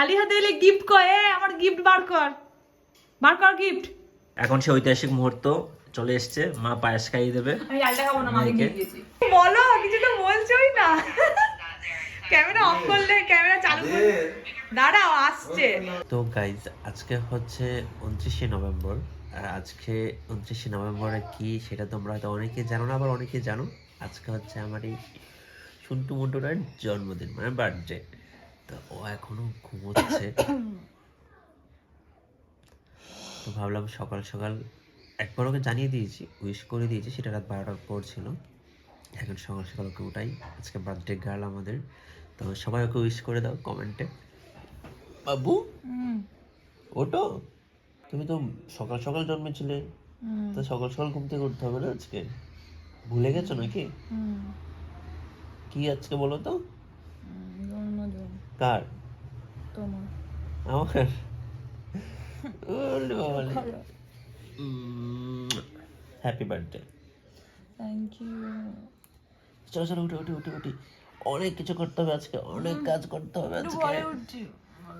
খালি হাতে এলে গিফট কর। আমার গিফট বার কর গিফট। এখন সে ঐতিহাসিক মুহূর্ত চলে এসেছে, মা পায়েস খাইয়ে দেবে। আমি ডালটা খাবো না, মাকে দিয়ে দিয়েছি। বলো, কিছু তো বলছোই না। ক্যামেরা অফ করলে, ক্যামেরা চালু করলে। দাঁড়াও, আসছে। তো গাইজ, আজকে হচ্ছে 29শে নভেম্বর। আর আজকে 29শে নভেম্বরে কি সেটা তোমরা হয়তো অনেকে জানো না, আবার অনেকে জানো। আজকে হচ্ছে আমার এই সন্টু মন্টুরার জন্মদিন, মানে বার্থডে। তো ও এখনো ঘুমোচ্ছে। তো ভাবলাম সকাল সকাল একবার ওকে জানিয়ে দিয়েছি, উইশ করে দিয়েছি, সেটা রাত 12টার পর ছিল। এখন সকাল সকাল ওকে ওটাই, আজকে বার্থডে গার্ল আমাদের। তো সবাই ওকে উইশ করে দাও কমেন্টে। বাবু ওটো, তুমি তো সকাল সকাল জন্মেছিলে, তো সকাল সকাল ঘুম থেকে উঠতে হবে না আজকে? ভুলে গেছো নাকি? কি আজকে বলো তো? কার? তোমার। আমার? Happy birthday. Thank you. চলো চলো, উঠে উঠে উঠে উঠি। অনেক কিছু করতে হবে আজকে, অনেক কাজ করতে হবে আজকে।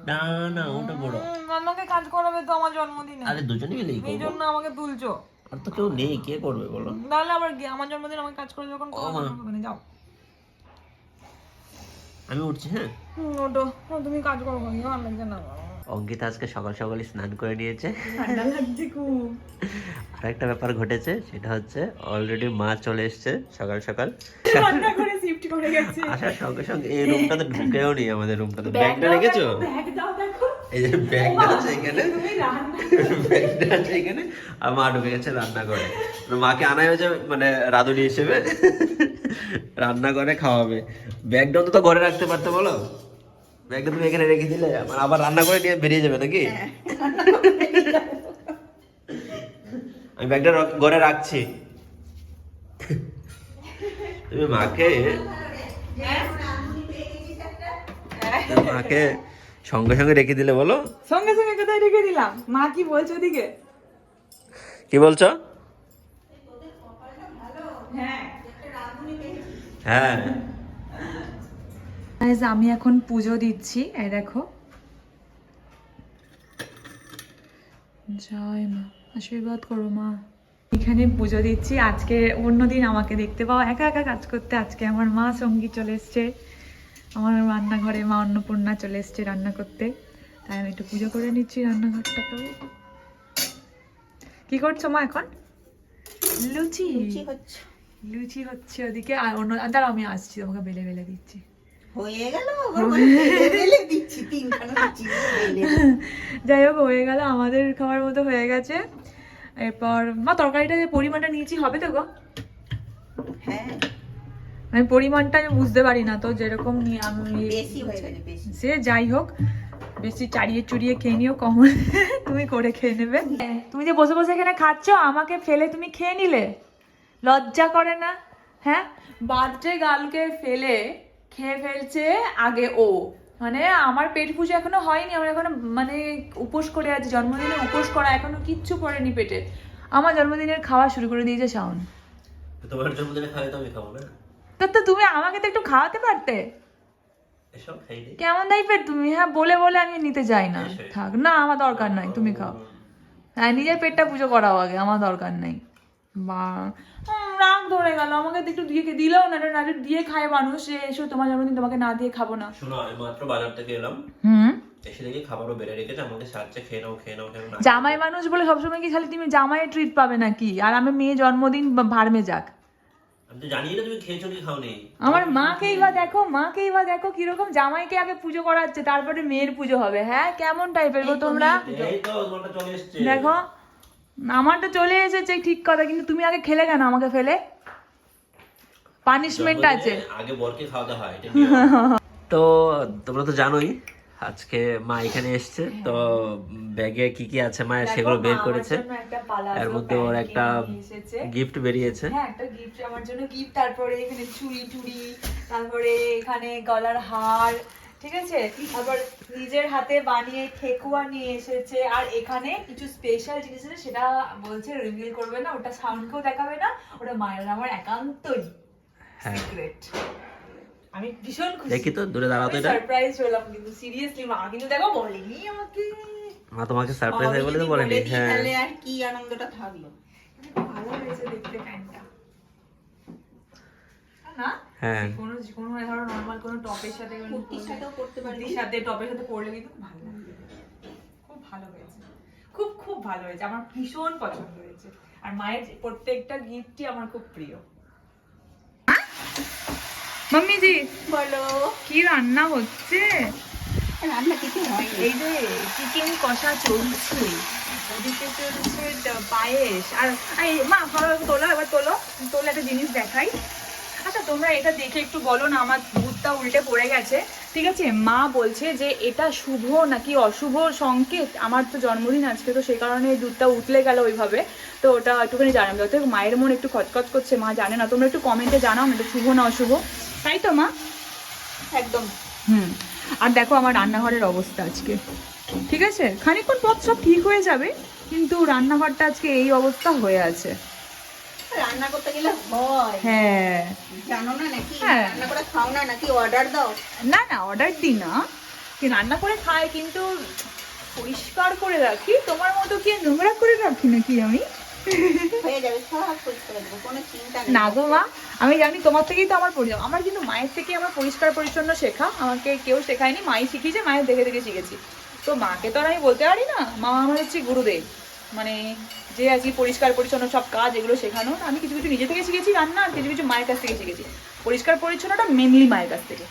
না না, উঠে পড়ো। আমাকে কাজ করাবে তো আমার জন্মদিনে। আরে দুজনে মিলেই এই করবো। জন্য আমাকে তুলছো। আর তো কেউ নেই, কে করবে বলো? তাহলে আবার আমার জন্মদিন আমাকে কাজ করে যখন করবে না, যাও। আমি উঠছি, হ্যাঁ। ওটো, তুমি কাজ করো, ভালো লাগছে না। অঙ্কিতা আজকে সকাল সকালই স্নান করে নিয়েছে। ঠান্ডা লাগছে খুব। আর একটা ব্যাপার ঘটেছে, সেটা হচ্ছে অলরেডি মা চলে এসেছে সকাল সকাল। রান্না করে শিফট করে গেছে। আসার সঙ্গে সঙ্গে এই রুমটাতে ঢুকেও নি, আমাদের রুমটাতে। ব্যাগটা রেখেছো? ব্যাগ দাও, দেখো। এই যে ব্যাগটা আছে এখানে, তুমি রান্না ব্যাগটা আছে এখানে। আর মা ঢুকে গেছে রান্না করে। মাকে আনা হয়েছে মানে রাঁধুনি হিসেবে, রান্না করে খাওয়াবে। ব্যাগটা তো ঘরে রাখতে পারতে বলো? ব্যাগটা তুমি এখানে রেখে দিলে আবার রান্না করে নিয়ে বেরিয়ে যাবে নাকি? আমি ব্যাগটা ঘরে রাখছি। তুমি মাকে মাকে সঙ্গে সঙ্গে রেখে দিলে বলো? সঙ্গে সঙ্গে কোথায় রেখে দিলাম? মা কি বলছো ওদিকে? কি বলছো? হ্যাঁ, আমি এখন পুজো দিচ্ছি। এই দেখো, জয় মা, আশীর্বাদ করো মা। এখানে পুজো দিচ্ছি। আজকে অন্যদিন আমাকে দেখতে পাও একা একা কাজ করতে, আজকে আমার মা সঙ্গী চলে এসছে আমার রান্নাঘরে। মা অন্নপূর্ণা চলে এসছে রান্না করতে, তাই আমি একটু পুজো করে নিচ্ছি রান্নাঘরটাকে। কি করছো মা এখন? লুচি লুচি হচ্ছে ওদিকে। আর অন্য দাঁড়াও, আমি আসছি, তোমাকে বেলে বেলে দিচ্ছি। হয়ে গেল, দিচ্ছি তিনখানা লুচি। যাই হোক, হয়ে গেল, আমাদের খাওয়ার মতো হয়ে গেছে। এরপর মা তরকারিটা যে পরিমাণটা নিয়েছি হবে তো গো? হ্যাঁ, আমি পরিমাণটা আমি বুঝতে পারি না তো, যেরকম নিয়ে আমি বেশি হয়ে গেছে, বেশি। সে যাই হোক, বেশি চাড়িয়ে চুড়িয়ে খেয়ে নিও, কম তুমি করে খেয়ে নেবে। তুমি যে বসে বসে এখানে খাচ্ছ, আমাকে ফেলে তুমি খেয়ে নিলে, লজ্জা করে না? হ্যাঁ, বার্থডে গার্লকে ফেলে খেয়ে ফেলছে আগে ও। মানে আমার পেট পুজো এখনো হয়নি, আমার এখনো মানে উপোস করে আছে, জন্মদিনে উপোস করা এখনো কিচ্ছু পড়েনি পেটে। আমার জন্মদিনের খাওয়া শুরু করে দিয়েছে শাওন। তোমার জন্মদিনে খাওয়াই তো আমি খাবো না? তো তুমি আমাকে তো একটু খাওয়াতে পারতে। এসব খাই নি। কেমন টাইপের তুমি? হ্যাঁ, বলে বলে আমি নিতে চাই না। থাক না, আমার দরকার নাই, তুমি খাও। হ্যাঁ, নিজের পেটটা পুজো করাও আগে, আমার দরকার নাই। বা রাগ ধরে গেল, আমাকে একটু দিয়ে দিলেও না, এটা দিয়ে খায় মানুষ। এসো তোমার জন্মদিন, তোমাকে না দিয়ে খাবো না। শোনো, আমি মাত্র বাজার থেকে এলাম, এসে দেখি খাবারও বেড়ে রেখেছে, আমাকে সাথে খেয়ে নাও খেয়ে নাও খেয়ে নাও। জামাই মানুষ বলে সবসময় কি খালি তুমি জামাই ট্রিট পাবে নাকি? আর আমি মেয়ে জন্মদিন ভাড়মে যাক। আমি তো জানি না তুমি খেয়েছো কি খাওনি। আমার মাকেই বা দেখো কিরকম, জামাইকে আগে পুজো করাচ্ছে, তারপরে মেয়ের পুজো হবে। হ্যাঁ, কেমন টাইপের গো তোমরা? এই তো তোমারটা চলে এসেছে। দেখো, আমারটা চলে এসেছে ঠিক কথা, কিন্তু তুমি আগে খেলে কেন আমাকে ফেলে? পানিশমেন্ট আছে। আগে বরকে খাওয়াতে হয়, এটা নিয়ম। তো তোমরা তো জানোই আজকে মা এখানে এসেছে, তো ব্যাগে কি কি আছে মায়ের সেগুলো বের করেছে। এর মধ্যে ওর একটা গিফট বেরিয়েছে। হ্যাঁ, একটা গিফট আমার জন্য গিফট। তারপরে এখানে চুড়ি টুড়ি, তারপরে এখানে গলার হার, ঠিক আছে। তারপর নিজের হাতে বানিয়ে ঠেকুয়া নিয়ে এসেছে। আর এখানে কিছু স্পেশাল জিনিস আছে, সেটা বলছে রিভিল করবে না, ওটা সাউন্ডকেও দেখাবে না, ওটা মায়ের আমার একান্তই সিক্রেট। আমি ভীষণ খুশি। দেখি তো দূরে দাঁড়াও তো এটা। সারপ্রাইজ হলাম কিন্তু সিরিয়াসলি, মা কিন্তু দেখো বলেনি আমাকে। মা তোমাকে সারপ্রাইজ দেবে বলে তো বলেনি। হ্যাঁ তাহলে আর কি আনন্দটা থাকলো। ভালো হয়েছে দেখতে প্যান্টটা না? হ্যাঁ কোনো ধরো নরমাল কোনো টপের সাথে কুর্তির সাথেও পরতে পারবি। কুর্তির সাথে টপের সাথে পরলে কিন্তু খুব ভালো লাগবে। খুব ভালো হয়েছে, খুব খুব ভালো হয়েছে, আমার ভীষণ পছন্দ হয়েছে। আর মায়ের প্রত্যেকটা গিফটই আমার খুব প্রিয়। মাম্মি জি বলো, কি রান্না হচ্ছে? রান্না কিছু হয়নি। এই যে চিকেন কষা চলছে, ওদিকে চলছে পায়েস। আর এই মা তোলো, এবার তোলো একটা জিনিস দেখাই। আচ্ছা তোমরা এটা দেখে একটু বলো না, আমার দুধটা উল্টে পড়ে গেছে, ঠিক আছে? মা বলছে যে এটা শুভ নাকি অশুভ সংকেত। আমার তো জন্মদিন আজকে, তো সেই কারণে দুধটা উতলে গেল ওইভাবে, তো ওটা একটুখানি জানাম। যাতে মায়ের মন একটু খচখচ করছে, মা জানে না। তোমরা একটু কমেন্টে জানাও এটা শুভ না অশুভ, তাই তো মা? একদম। আর দেখো আমার রান্নাঘরের অবস্থা আজকে, ঠিক আছে? খানিকক্ষণ পর সব ঠিক হয়ে যাবে, কিন্তু রান্নাঘরটা আজকে এই অবস্থা হয়ে আছে। রান্না করতে গেলে হয়, হ্যাঁ জানো না নাকি? হ্যাঁ। রান্না করে খাও না নাকি? অর্ডার দাও। না না অর্ডার দিই না, কি রান্না করে খাই কিন্তু পরিষ্কার করে রাখি। তোমার মতো কি নোংরা করে রাখি নাকি আমি? হয়ে যাবে, সব পরিষ্কার করে দেবো, কোনো চিন্তা নেই। না গো মা, আমি জানি তোমার থেকেই তো আমার পরিচয়। আমার কিন্তু মায়ের থেকে আমার পরিষ্কার পরিচ্ছন্ন শেখা, আমাকে কেউ শেখায়নি, মাই শিখিয়েছে, মায়ের দেখে দেখে শিখেছি। তো মাকে তো আর আমি বলতে পারি না, মা আমার হচ্ছে গুরুদেব, মানে যে আর কি পরিষ্কার পরিচ্ছন্ন সব কাজ এগুলো শেখানো। আমি কিছু কিছু নিজে থেকে শিখেছি রান্না, আর কিছু কিছু মায়ের কাছ থেকে শিখেছি। পরিষ্কার পরিচ্ছন্নটা মেনলি মায়ের কাছ থেকে।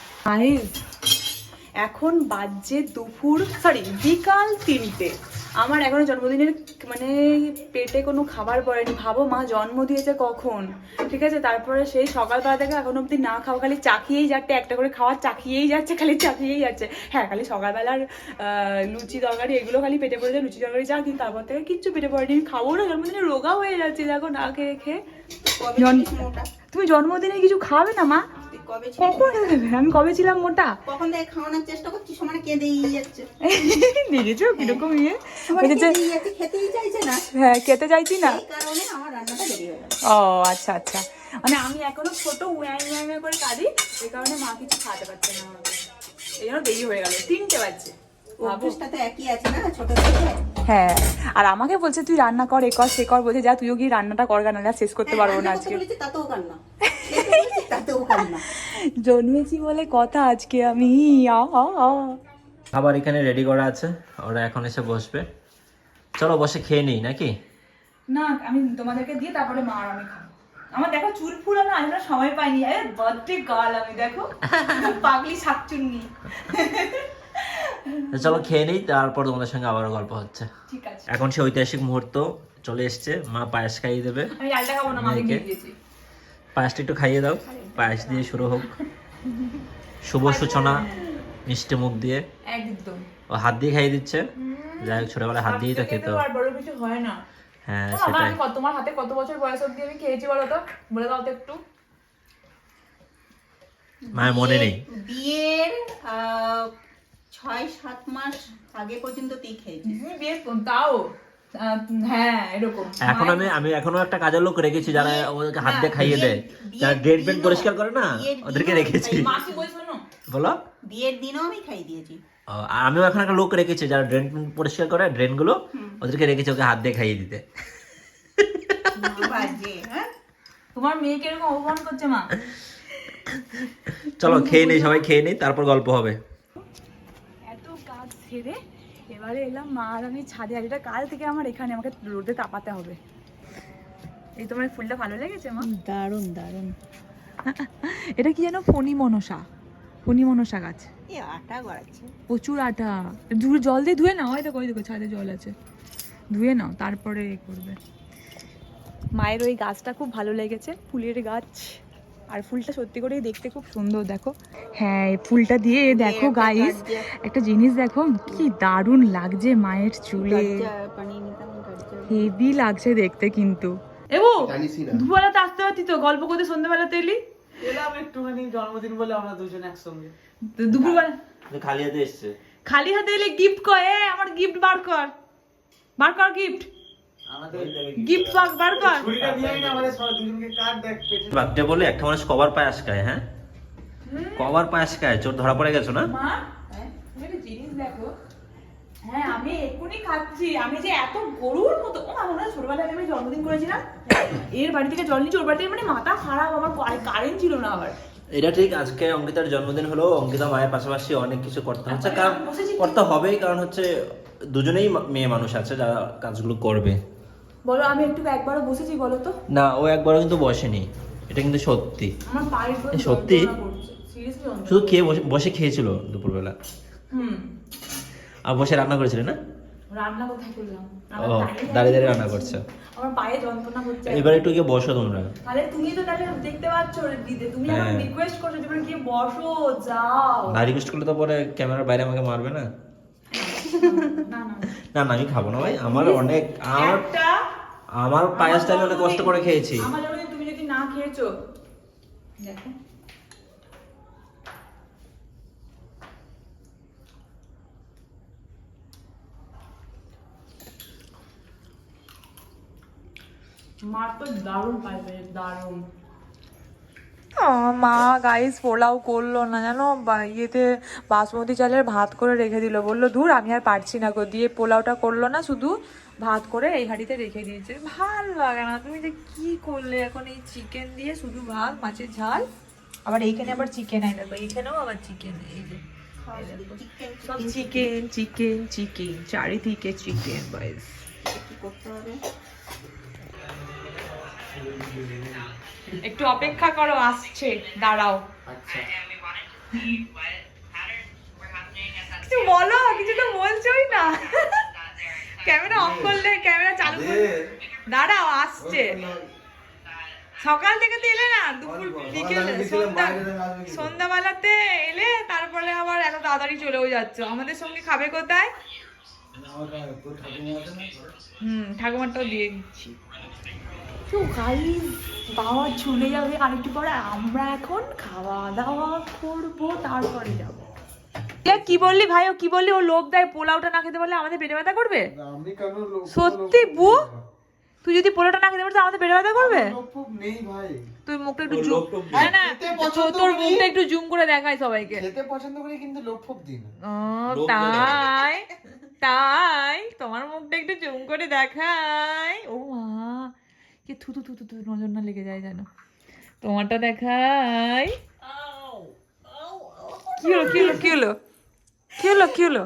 এখন বাজে বিকাল 3টে। আমার এখনো জন্মদিনের মানে পেটে কোনো খাবার পড়েনি। ভাবো মা জন্ম দিয়েছে কখন, ঠিক আছে? তারপরে সেই সকালবেলা থেকে এখন অব্দি না খাওয়া, খালি চাকিয়েই যাচ্ছে, একটা করে খাওয়ার চাকিয়েই যাচ্ছে, খালি চাকিয়েই যাচ্ছে। হ্যাঁ খালি সকালবেলার লুচি তরকারি এগুলো খালি পেটে পড়ে যায়, লুচি তরকারি যা, কিন্তু তারপর থেকে কিচ্ছু পেটে পড়েনি। আমি খাবো না, জন্মদিনে রোগা হয়ে যাচ্ছে দেখো না খেয়ে খেয়ে। কবে ছিলিস মোটা? তুমি জন্মদিনে কিছু খাবে না মা? তুই কবে ছিলিস কখন দেবে? আমি কবে ছিলাম মোটা? কখন থেকে খাওয়ানোর চেষ্টা করছিস, সমানে কেঁদেই যাচ্ছে। দেখেছো কিরকম ইয়ে? সমানে কেঁদেই যাচ্ছে, খেতেই চাইছে না। হ্যাঁ খেতে চাইছি না, এই কারণে আমার রান্নাটা দেরি হয়ে গেল। ও আচ্ছা আচ্ছা, মানে আমি এখনো ছোট উয়া করে কাঁদি, এই কারণে মা কিছু খাওয়াতে পারছে না আমাকে, এই জন্য দেরি হয়ে গেল। 3টে বাজছে। অভ্যেসটা তো একই আছে না ছোট থেকে। হ্যাঁ আর আমাকে বলছে তুই রান্না কর, এ কর সে কর, বলছে যা তুইও গিয়ে রান্নাটা কর, না শেষ করতে পারবো না আজকে। বলেছি তাতেও কান্না, তাতেও কান্না। জন্মেছি বলে কথা আজকে আমি। খাবার এখানে রেডি করা আছে, ওরা এখন এসে বসবে। চলো বসে খেয়ে নিই নাকি? না আমি তোমাদেরকে দিয়ে তারপরে মা আর আমি খাবো। আমার দেখো চুল ফুলো না, আমরা সময় পাইনি। আরে বার্থডে গার্ল আমি, দেখো পাগলি শাকচুন্নি। চলো খেয়ে নিই, তারপর তোমাদের সঙ্গে আবারও গল্প হচ্ছে। ঠিক আছে, এখন সে ঐতিহাসিক মুহূর্ত চলে এসছে, মা পায়েস খাইয়ে দেবে। আমি ডালটা খাবো না, মাকে দিয়ে দিয়েছি। পায়েসটা একটু খাইয়ে দাও, পায়েস দিয়ে শুরু হোক শুভ সূচনা, মিষ্টি মুখ দিয়ে। একদম ও হাত দিয়ে খাইয়ে দিচ্ছে, যাই হোক ছোটবেলায় হাত দিয়েই তো খেত। আর বড় কিছু হয় না। হ্যাঁ বাবা, সেটাই। আমি তোমার হাতে কত বছর বয়স অবধি আমি খেয়েছি বলো তো, বলে দাও তো একটু। মায়ের মনে নেই। বিয়ের 6-7 মাস আগে পর্যন্ত তুই খেয়েছিস। বিয়ের তাও হ্যাঁ এরকম। এখন আমি এখনো একটা কাজের লোক রেখেছি যারা ওদেরকে হাত দিয়ে না, খাইয়ে দেয়, যারা ড্রেন পেন পরিষ্কার করে না, বিয়ের ওদেরকে দিনও রেখেছি। মা কি বলছো না? বলো। বিয়ের দিনও আমি খাই দিয়েছি। ও, আর আমিও এখন একটা লোক রেখেছি যারা ড্রেন পরিষ্কার করে, ড্রেন গুলো, ওদেরকে রেখেছি ওকে হাত দিয়ে খাইয়ে দিতে। বাজে, হ্যাঁ? তোমার মেয়েকে এরকম অপমান করছে মা। চলো খেয়ে নেই, সবাই খেয়ে নেই, তারপর গল্প হবে। এত কাজ সেরে এবারে এলাম মা আর আমি ছাদে। আর এটা কাল থেকে আমার এখানে, আমাকে রোদে তাপাতে হবে। এই তোমার ফুলটা ভালো লেগেছে মা? দারুণ দারুণ। এটা কি যেন ফণি মনসা গাছ। এই আটা গড়াচ্ছে। প্রচুর আটা, জল দিয়ে ধুয়ে নাও, হয়তো কই দেখো ছাদে জল আছে, ধুয়ে নাও তারপরে করবে। মায়ের ওই গাছটা খুব ভালো লেগেছে, ফুলের গাছ। আর ফুলটা সত্যি করে দেখতে খুব সুন্দর, দেখো। হ্যাঁ এই ফুলটা দিয়ে দেখো গাইস, একটা জিনিস দেখো কি দারুণ লাগছে মায়ের চুলে, হেভি লাগছে দেখতে। কিন্তু এবু দুপুরবেলাতে আসতে পারতি তো, গল্প করতে সন্ধ্যাবেলাতে এলি। এলাম একটুখানি জন্মদিন বলে আমরা দুজন একসঙ্গে। দুপুরবেলা খালি হাতে এসছে, খালি হাতে এলে গিফট কর। আমার গিফট বার কর গিফট, আমাদের গিফট বার কর। ছুরিটা দিয়ে না, আমাদের দুজনকে কার্ড দেখ পেটে। বার্থডে বলে একটা মানুষ কবার পায়েস খায়? হ্যাঁ কবার পায়েস খায়, চোর ধরা পড়ে গেছো না? মা তুমি একটা জিনিস দেখো, হ্যাঁ আমি এক্ষুনি খাচ্ছি, আমি যে এত গরুর মতো, ও মনে হয় ছোটবেলায় আমি জন্মদিন করেছিলাম, এর বাড়ি থেকে জল নিচে ওর বাড়ি থেকে, মানে মাথা খারাপ, আমার কারেন্ট ছিল না আবার। এটা ঠিক, আজকে অঙ্কিতার জন্মদিন হলো, অঙ্কিতা মায়ের পাশাপাশি অনেক কিছু করতে হচ্ছে, কারণ করতে হবেই, কারণ হচ্ছে দুজনেই মেয়ে মানুষ আছে যারা কাজগুলো করবে। বলো আমি একটু একবারও বসেছি বলো তো? না, ও একবারও কিন্তু বসেনি, এটা কিন্তু সত্যি। আমার পায়ের পুরো সত্যি? যন্ত্রণা করছে, seriously যন্ত্রণা। শুধু খেয়ে বসে বসে খেয়েছিল দুপুরবেলা, আর বসে রান্না করেছিলে না? রান্না কোথায় করলাম? ও, দাঁড়িয়ে দাঁড়িয়ে রান্না করছো। আমার পায়ে যন্ত্রণা হচ্ছে। এবার একটু গিয়ে বসো তোমরা। তাহলে তুমি তো তাহলে দেখতে পাচ্ছ দিদি, তুমি আমাকে হ্যাঁ। রিকোয়েস্ট করছো যে গিয়ে বসো, যাও। না রিকোয়েস্ট করলে তো পরে ক্যামেরার বাইরে আমাকে মারবে না। না না না না, আমি খাবো না ভাই, আমার অনেক, একটা আমার পায়েসটা আমি অনেক কষ্ট করে খেয়েছি। আমার জন্য তুমি যদি না খেয়েছো, দেখো মার তো দারুণ পাইবে, দারুণ। মা গাইস পোলাও করলো না জানো, ইয়েতে বাসমতি চালের ভাত করে রেখে দিল, বললো ধুর আমি আর পারছি না গো, দিয়ে পোলাওটা করলো না, শুধু ভাত করে এই হাঁড়িতে রেখে দিয়েছে। ভালো লাগে না, তুমি যে কি করলে এখন, এই চিকেন দিয়ে শুধু ভাত, মাছের ঝাল, আবার এইখানে আবার চিকেন আই দেখো, এইখানেও আবার চিকেন, এই যে সব চিকেন চিকেন চিকেন, চারিদিকে চিকেন। গাইস কি করতে হবে? একটু অপেক্ষা করো, আসছে, দাঁড়াও। কিছু বলো, কিছু তো বলছোই না। ক্যামেরা অফ করলে, ক্যামেরা চালু করলে, দাঁড়াও আসছে। সকাল থেকে তো এলে না, দুপুর বিকেলে সন্ধ্যাবেলাতে এলে, তারপরে আবার এত তাড়াতাড়ি চলেও যাচ্ছ, আমাদের সঙ্গে খাবে কোথায়? ঠাকুমারটাও দিয়ে দিচ্ছি। তো গাইস বাবা চলে যাবে আরেকটু পরে, আমরা এখন খাওয়া দাওয়া করবো, তারপরে যাবো। কি বললি ভাই, ও কি বললি, ও লোভ দেয় পোলাওটা না খেতে পারলে আমাদের পেটে ব্যথা করবে? সত্যি বু, তুই যদি পোলাওটা না খেতে পারছিস আমাদের পেটে ব্যথা করবে? তুই মুখটা একটু জুম, না তোর মুখটা একটু জুম করে দেখাই সবাইকে। খেতে পছন্দ করি কিন্তু লোভ ফোপ দিই না। ও তাই, তাই তোমার মুখটা একটু জুম করে দেখাই। ও মা, কি থু থু থু থু, নজর না লেগে যায় জানো। তোমারটা দেখাই। কি হলো কি হলো কি হলো কি হলো কি হলো?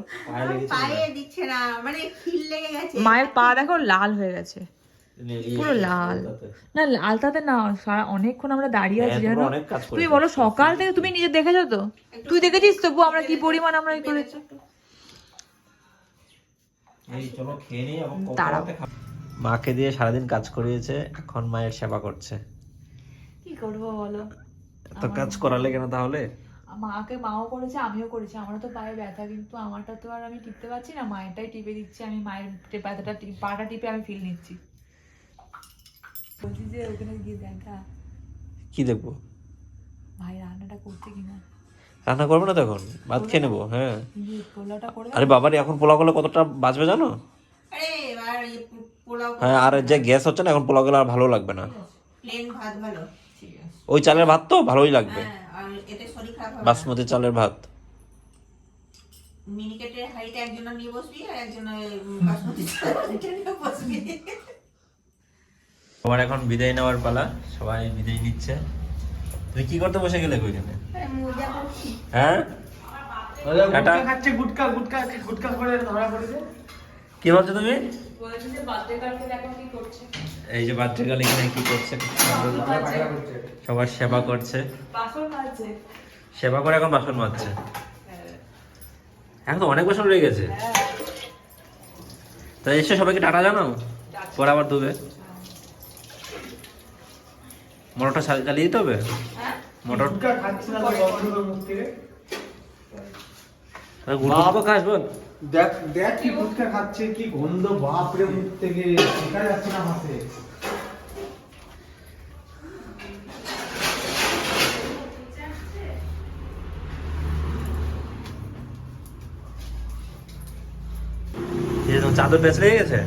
পায়ে দিচ্ছে না, মানে খিল লেগে গেছে। মায়ের পা দেখো লাল হয়ে গেছে, পুরো লাল। না আলতাতে না, সারা অনেকক্ষণ আমরা দাঁড়িয়ে আছি জানো। তুমি বলো সকাল থেকে, তুমি নিজে দেখেছো তো, তুই দেখেছিস তবু আমরা কি পরিমাণ আমরা করেছি। দাঁড়াও, মাকে দিয়ে সারাদিন কাজ করিয়েছে, এখন মায়ের সেবা করছে। কি করবো বলো, তো কাজ করালে কেন তাহলে? মাকে মাও করেছে, আমিও করেছি, আমারও তো পায়ে ব্যথা, কিন্তু আমারটা তো আর আমি টিপতে পারছি না, মায়েরটাই টিপে দিচ্ছি আমি, মায়ের ব্যথাটা পাটা টিপে আমি ফিল নিচ্ছি। বলছি যে ওখানে গিয়ে দেখা, কি দেখবো? ভাই রান্নাটা করছে কিনা। রান্না করবো না তখন, ভাত খেয়ে নেবো। হ্যাঁ, পোলাওটা করে আরে বাবারে, এখন পোলাও গুলো কতটা বাঁচবে জানো? আরে এবার এই পোলাও হ্যাঁ, আর যে গ্যাস হচ্ছে না, এখন পোলাও গুলো আর ভালো লাগবে না। প্লেন ভাত ভালো। ওই চালের ভাত তো ভালোই লাগবে, হ্যাঁ, আর এতে শরীর খারাপ হবে না। বাসমতি চালের ভাত। মিনিকেটের হাঁড়িটা একজন নিয়ে বসবি, আর একজন বাসমতি চালের হাঁড়িটা নিয়ে বসবি। সবার এখন বিদায় নেওয়ার পালা, সবাই বিদায় নিচ্ছে। তুমি কি করতে বসে গেলে ওইখানে? মজা করছি। হ্যাঁ, গুটকা খাচ্ছে, গুটকা গুটকা গুটকা করে ধরা পড়েছে। কি ভাবছো তুমি? বলেছি যে বার্থডে কালকে দেখো কি করছে। এই যে বাচ্চা কাল এখানে কি করছে, সবার সেবা করছে, বাসন মাজছে। সেবা করে এখন বাসন মাজছে। এখন তো অনেক বাসন রয়ে গেছে, তাই এসে সবাইকে টাটা জানাও, পরে আবার ধুবে। মোটরটা চালিয়ে দিতে হবে, মোটর গুটকা খাচ্ছে না তো মুখ থেকে। গুটকা খাস বল। দেখ দেখ কি গুটকা খাচ্ছে, কি গন্ধ বাপরে মুখ থেকে, শেখা যাচ্ছে না হাতে। চাদর পেঁচ লেগে গেছে।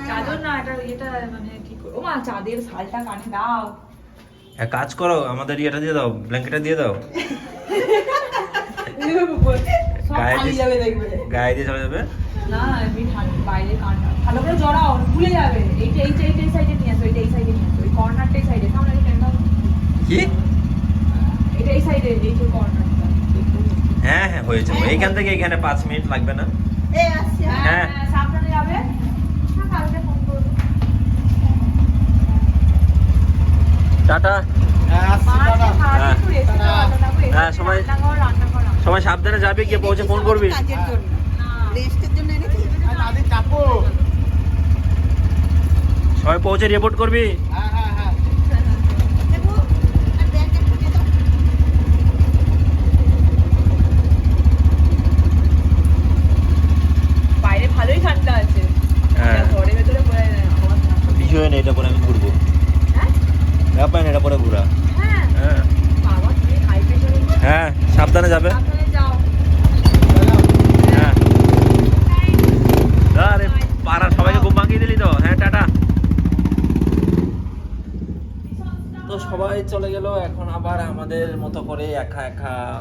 চাদর না, এটা মানে কি করবো, ও মা চাঁদের শালটা কানে দাও। এক কাজ করো, আমাদের ইয়েটা দিয়ে দাও, ব্ল্যাঙ্কেটটা দিয়ে দাও, সব গায়ে খালি দিয়ে- যাবে দেখবে। গায়ে দিয়ে চলে যাবে। না এমনি বাইরে কান্না ভালো করে জড়াও, ভুলে যাবে। এইটা এই সাইডে নিয়ে আসো, এই সাইডে নিয়ে আসো, ওই কর্নারটা এই সাইডে সামনে কি? এটা এই সাইডে, এই যে কর্নারটা। হ্যাঁ হ্যাঁ হয়েছে, এইখান থেকে এখানে 5 মিনিট লাগবে না। এই আসছে। হ্যাঁ। সাবধানে যাবে। হ্যাঁ, কালকে ফোন করবো। টাটা। হ্যাঁ, আসছি, মা আজকে দাদা। সারাদিন একটু rest নিতে পারবে না, গো, হ্যাঁ, এসে সবাই- রান্না কর। সবাই সাবধানে যাবে, গিয়ে পৌঁছে ফোন করবি। কাজের জন্য, রেস্টের জন্য এনেছি। আর দাদি চাপো। সবাই পৌঁছে রিপোর্ট করবি। হ্যাঁ, হ্যাঁ, হ্যাঁ। দেখো, আর ব্যাগটা খুলে দাও। বাইরে ভালোই ঠান্ডা আছে। হ্যাঁ। ঘরের ভেতরে পড়ে আবার ঠান্ডা। কিছু হয় না, এটা পরে আমি ঘুরবো। হ্যাঁ? ব্যাপার না, এটা পরে ঘুরা। হ্যাঁ। হ্যাঁ বাবা, তুমি হাই প্রেসারে হ্যাঁ, সাবধানে যাবে। সাবধানে যাও। হ্যাঁ, আরে পাড়ার সবাইকে ঘুম ভাঙিয়ে দিলি তো। হ্যাঁ, টাটা। তো সবাই চলে গেল, এখন আবার আমাদের মতো করে একা একা